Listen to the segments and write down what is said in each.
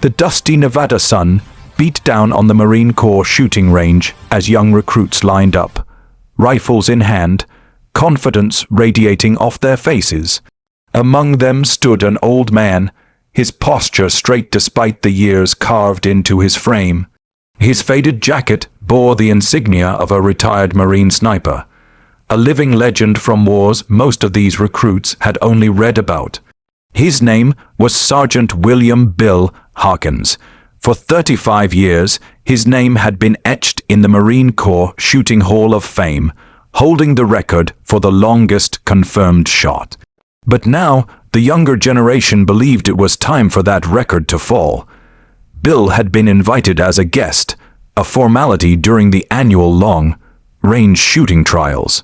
The dusty Nevada sun beat down on the Marine Corps shooting range as young recruits lined up, rifles in hand, confidence radiating off their faces. Among them stood an old man, his posture straight despite the years carved into his frame. His faded jacket bore the insignia of a retired Marine sniper, a living legend from wars most of these recruits had only read about. His name was Sergeant William Bill Hawkins. For 35 years, his name had been etched in the Marine Corps Shooting Hall of Fame, holding the record for the longest confirmed shot. But now, the younger generation believed it was time for that record to fall. Bill had been invited as a guest, a formality during the annual long-range shooting trials.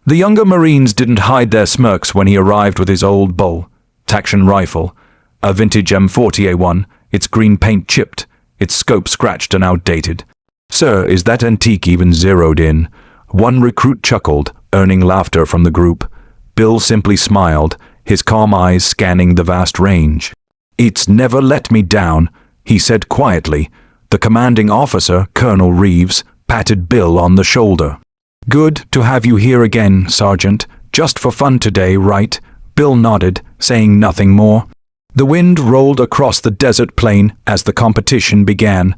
The younger Marines didn't hide their smirks when he arrived with his old bolt-action rifle, a vintage M40A1, its green paint chipped, its scope scratched and outdated. "Sir, is that antique even zeroed in?" One recruit chuckled, earning laughter from the group. Bill simply smiled, his calm eyes scanning the vast range. "It's never let me down," he said quietly. The commanding officer, Colonel Reeves, patted Bill on the shoulder. "Good to have you here again, Sergeant. Just for fun today, right?" Bill nodded, saying nothing more. The wind rolled across the desert plain as the competition began.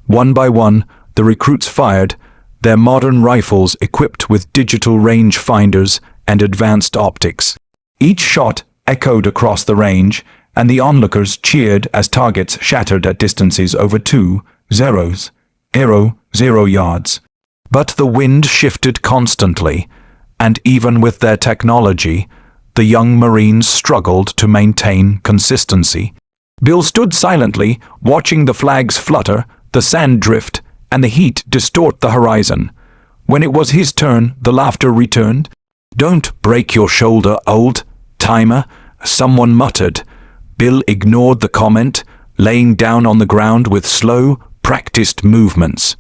One by one, the recruits fired, their modern rifles equipped with digital range finders and advanced optics. Each shot echoed across the range, and the onlookers cheered as targets shattered at distances over 2.0 yards. But the wind shifted constantly, and even with their technology, the young Marines struggled to maintain consistency. Bill stood silently, watching the flags flutter, the sand drift, and the heat distort the horizon. When it was his turn, the laughter returned. "Don't break your shoulder, old-timer," someone muttered. Bill ignored the comment, laying down on the ground with slow, practiced movements.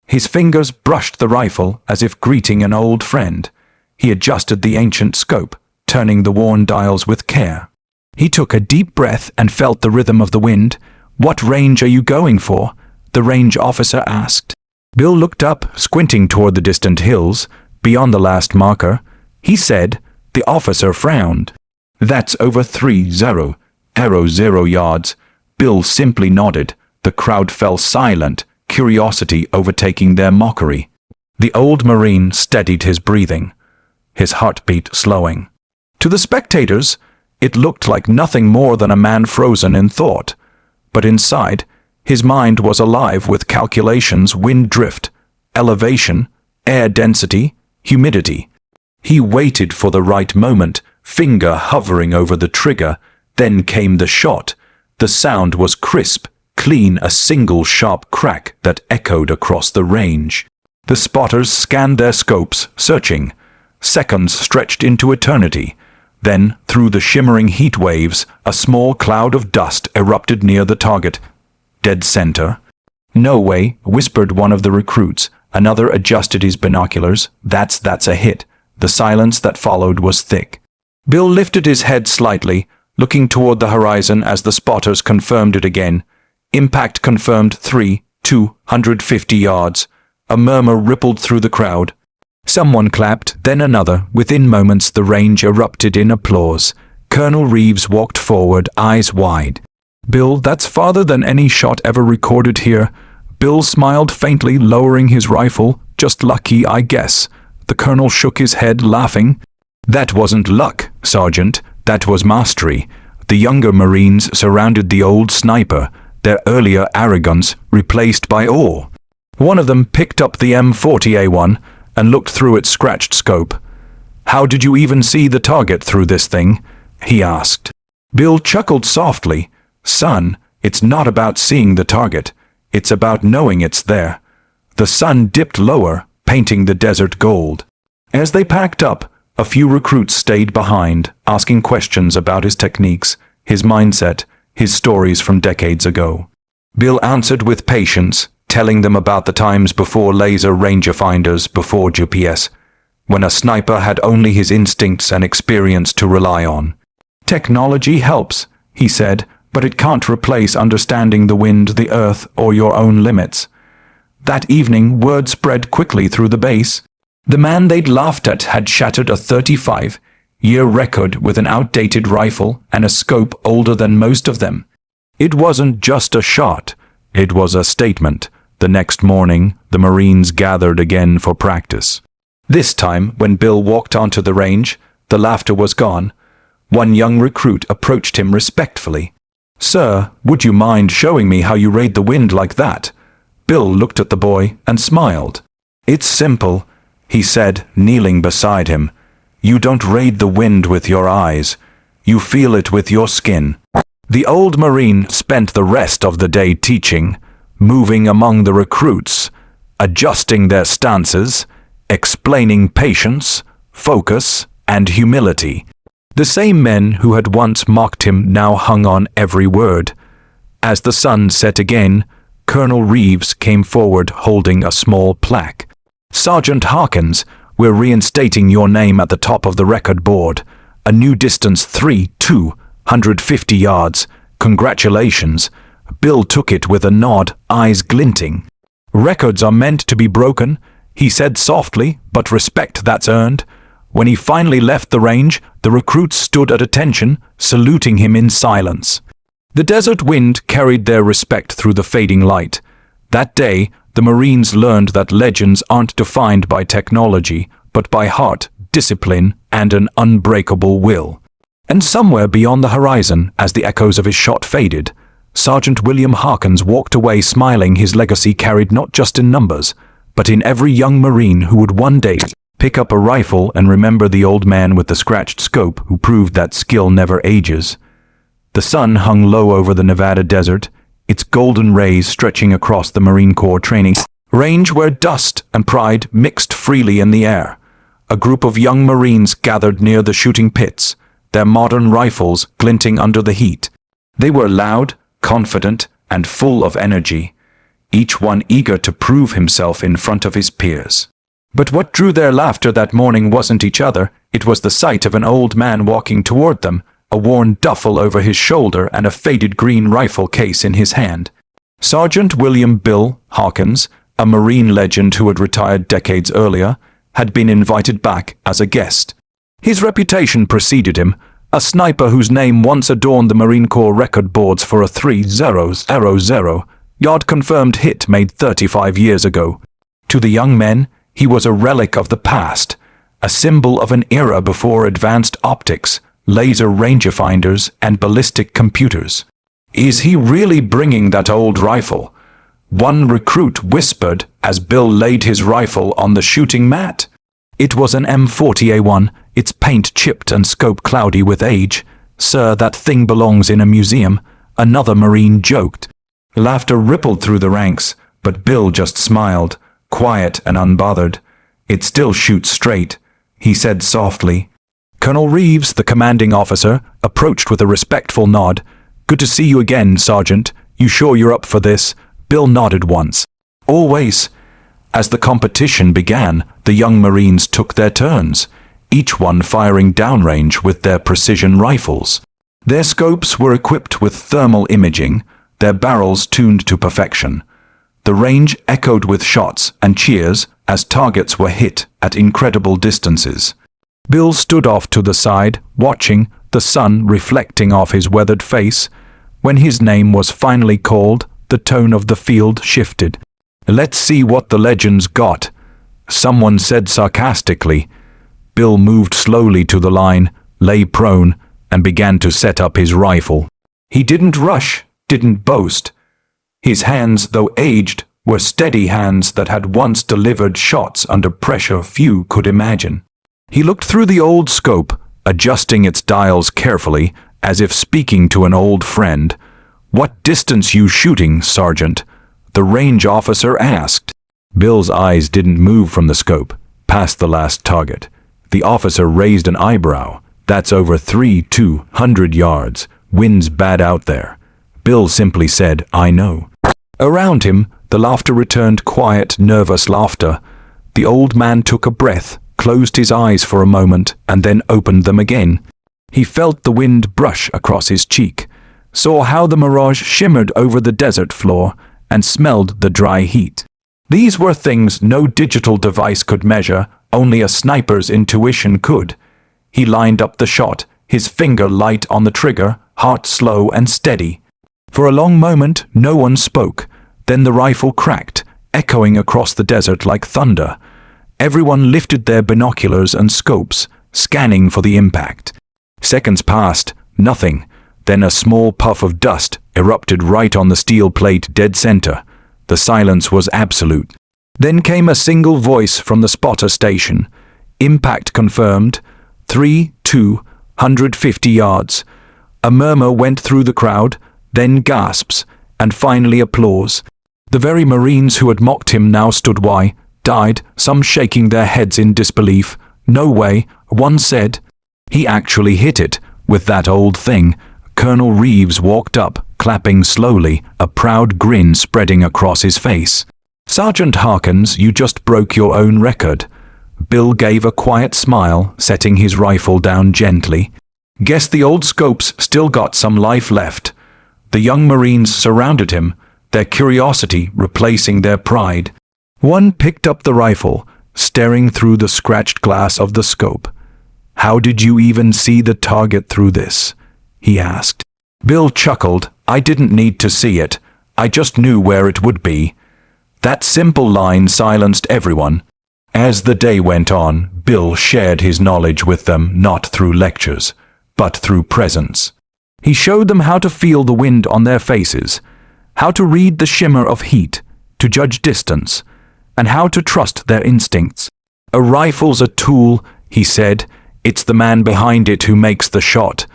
His fingers brushed the rifle as if greeting an old friend. He adjusted the ancient scope, turning the worn dials with care. He took a deep breath and felt the rhythm of the wind. "What range are you going for?" the range officer asked. Bill looked up, squinting toward the distant hills, beyond the last marker. He said. The officer frowned. "That's over 3.0 yards." Bill simply nodded. The crowd fell silent, curiosity overtaking their mockery. The old Marine steadied his breathing, his heartbeat slowing. To the spectators, it looked like nothing more than a man frozen in thought. But inside, his mind was alive with calculations: wind drift, elevation, air density, humidity. He waited for the right moment, finger hovering over the trigger. Then came the shot. The sound was crisp, clean, a single sharp crack that echoed across the range. The spotters scanned their scopes, searching. Seconds stretched into eternity. Then, through the shimmering heat waves, a small cloud of dust erupted near the target. Dead center. "No way," whispered one of the recruits. Another adjusted his binoculars. That's a hit." The silence that followed was thick. Bill lifted his head slightly, looking toward the horizon as the spotters confirmed it again. Impact confirmed 250 yards. A murmur rippled through the crowd. Someone clapped, then another. Within moments, the range erupted in applause. Colonel Reeves walked forward, eyes wide. "Bill, that's farther than any shot ever recorded here." Bill smiled faintly, lowering his rifle. "Just lucky, I guess." The colonel shook his head, laughing. "That wasn't luck, Sergeant. That was mastery." The younger Marines surrounded the old sniper, their earlier arrogance replaced by awe. One of them picked up the M40A1 and looked through its scratched scope. "How did you even see the target through this thing?" he asked. Bill chuckled softly. "Son, it's not about seeing the target. It's about knowing it's there." The sun dipped lower, painting the desert gold. As they packed up, a few recruits stayed behind, asking questions about his techniques, his mindset, his stories from decades ago. Bill answered with patience, telling them about the times before laser rangerfinders, before GPS, when a sniper had only his instincts and experience to rely on. "Technology helps," he said, but it can't replace understanding the wind, the earth, or your own limits. That evening, word spread quickly through the base. The man they'd laughed at had shattered a 35-year record with an outdated rifle and a scope older than most of them. It wasn't just a shot, it was a statement. The next morning, the Marines gathered again for practice. This time, when Bill walked onto the range, the laughter was gone. One young recruit approached him respectfully. "Sir, would you mind showing me how you raid the wind like that?" Bill looked at the boy and smiled. "It's simple," he said, kneeling beside him. "You don't raid the wind with your eyes. You feel it with your skin." The old Marine spent the rest of the day teaching, moving among the recruits, adjusting their stances, explaining patience, focus, and humility. The same men who had once mocked him now hung on every word. As the sun set again, Colonel Reeves came forward holding a small plaque. "Sergeant Harkins, we're reinstating your name at the top of the record board. A new distance 3,250 yards. Congratulations." Bill took it with a nod, eyes glinting. "Records are meant to be broken," he said softly, "but respect that's earned." When he finally left the range, the recruits stood at attention, saluting him in silence. The desert wind carried their respect through the fading light. That day, the Marines learned that legends aren't defined by technology, but by heart, discipline, and an unbreakable will. And somewhere beyond the horizon, as the echoes of his shot faded, Sergeant William Harkins walked away smiling. His legacy carried not just in numbers, but in every young Marine who would one day pick up a rifle and remember the old man with the scratched scope who proved that skill never ages. The sun hung low over the Nevada desert, its golden rays stretching across the Marine Corps training range where dust and pride mixed freely in the air. A group of young Marines gathered near the shooting pits, their modern rifles glinting under the heat. They were loud, confident, and full of energy, each one eager to prove himself in front of his peers. But what drew their laughter that morning wasn't each other, it was the sight of an old man walking toward them, a worn duffel over his shoulder and a faded green rifle case in his hand. Sergeant William Bill Harkins, a Marine legend who had retired decades earlier, had been invited back as a guest. His reputation preceded him, a sniper whose name once adorned the Marine Corps record boards for a 3,000-yard confirmed hit made 35 years ago. To the young men, he was a relic of the past, a symbol of an era before advanced optics, laser rangefinders, and ballistic computers. "Is he really bringing that old rifle?" one recruit whispered as Bill laid his rifle on the shooting mat. It was an M40A1, its paint chipped and scope cloudy with age. "Sir, that thing belongs in a museum," another Marine joked. Laughter rippled through the ranks, but Bill just smiled, quiet and unbothered. "It still shoots straight," he said softly. Colonel Reeves, the commanding officer, approached with a respectful nod. "Good to see you again, Sergeant. You sure you're up for this?" Bill nodded once. "Always." As the competition began, the young Marines took their turns, each one firing downrange with their precision rifles. Their scopes were equipped with thermal imaging, their barrels tuned to perfection. The range echoed with shots and cheers as targets were hit at incredible distances. Bill stood off to the side, watching, the sun reflecting off his weathered face. When his name was finally called, the tone of the field shifted. "Let's see what the legends got," someone said sarcastically. Bill moved slowly to the line, lay prone, and began to set up his rifle. He didn't rush, didn't boast. His hands, though aged, were steady hands that had once delivered shots under pressure few could imagine. He looked through the old scope, adjusting its dials carefully, as if speaking to an old friend. "What distance you shooting, Sergeant?" the range officer asked. Bill's eyes didn't move from the scope, past the last target. The officer raised an eyebrow. "That's over 3,200 yards. Wind's bad out there." Bill simply said, "I know." Around him, the laughter returned, quiet, nervous laughter. The old man took a breath, closed his eyes for a moment, and then opened them again. He felt the wind brush across his cheek. saw how the mirage shimmered over the desert floor, and smelled the dry heat. These were things no digital device could measure, only a sniper's intuition could. He lined up the shot, his finger light on the trigger, heart slow and steady. For a long moment, no one spoke. Then the rifle cracked, echoing across the desert like thunder. Everyone lifted their binoculars and scopes, scanning for the impact. Seconds passed, nothing. Then a small puff of dust erupted right on the steel plate dead center. The silence was absolute. Then came a single voice from the spotter station. Impact confirmed. 250 yards. A murmur went through the crowd, then gasps, and finally applause. The very Marines who had mocked him now stood wide-eyed, some shaking their heads in disbelief. No way, one said. He actually hit it, with that old thing. Colonel Reeves walked up, clapping slowly, a proud grin spreading across his face. Sergeant Harkins, you just broke your own record. Bill gave a quiet smile, setting his rifle down gently. Guess the old scopes still got some life left. The young Marines surrounded him, their curiosity replacing their pride. One picked up the rifle, staring through the scratched glass of the scope. How did you even see the target through this? He asked. Bill chuckled. I didn't need to see it. I just knew where it would be. That simple line silenced everyone. As the day went on, Bill shared his knowledge with them, not through lectures, but through presence. He showed them how to feel the wind on their faces, how to read the shimmer of heat, to judge distance, and how to trust their instincts. A rifle's a tool, he said. It's the man behind it who makes the shot.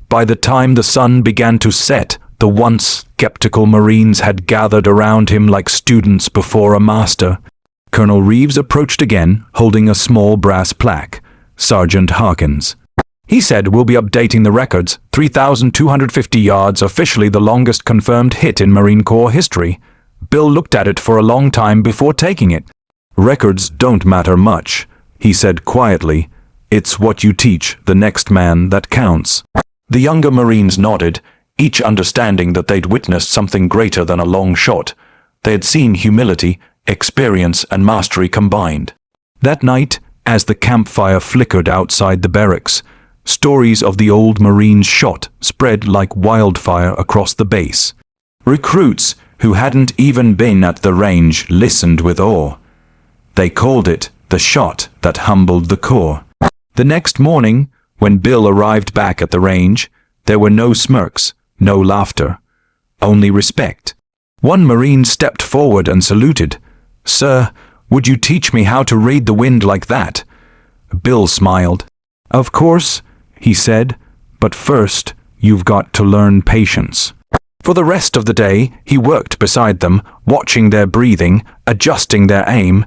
By the time the sun began to set, the once skeptical Marines had gathered around him like students before a master. Colonel Reeves approached again, holding a small brass plaque. Sergeant Harkins. He said, we'll be updating the records. 3,250 yards, officially the longest confirmed hit in Marine Corps history. Bill looked at it for a long time before taking it. Records don't matter much, he said quietly. It's what you teach the next man that counts. The younger Marines nodded, each understanding that they'd witnessed something greater than a long shot. They had seen humility, experience, and mastery combined. That night, as the campfire flickered outside the barracks, stories of the old Marines' shot spread like wildfire across the base. Recruits who hadn't even been at the range listened with awe. They called it the shot that humbled the Corps. The next morning, when Bill arrived back at the range, there were no smirks, no laughter, only respect. One Marine stepped forward and saluted. Sir, would you teach me how to read the wind like that? Bill smiled. Of course, he said, but first, you've got to learn patience. For the rest of the day, he worked beside them, watching their breathing, adjusting their aim,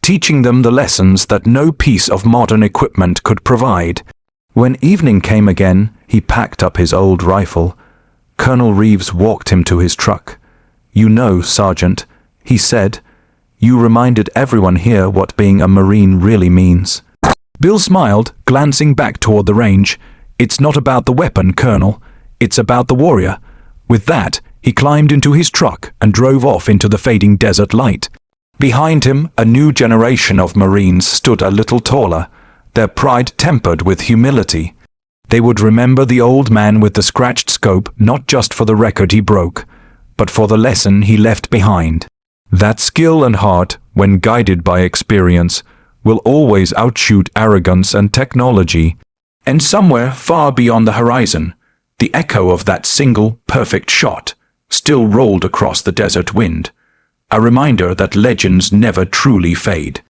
teaching them the lessons that no piece of modern equipment could provide. When evening came again, he packed up his old rifle. Colonel Reeves walked him to his truck. You know, Sergeant, he said, you reminded everyone here what being a Marine really means. Bill smiled, glancing back toward the range. It's not about the weapon, Colonel. It's about the warrior. With that, he climbed into his truck and drove off into the fading desert light. Behind him, a new generation of Marines stood a little taller, their pride tempered with humility. They would remember the old man with the scratched scope not just for the record he broke, but for the lesson he left behind. That skill and heart, when guided by experience, will always outshoot arrogance and technology. And somewhere far beyond the horizon, the echo of that single, perfect shot still rolled across the desert wind, a reminder that legends never truly fade.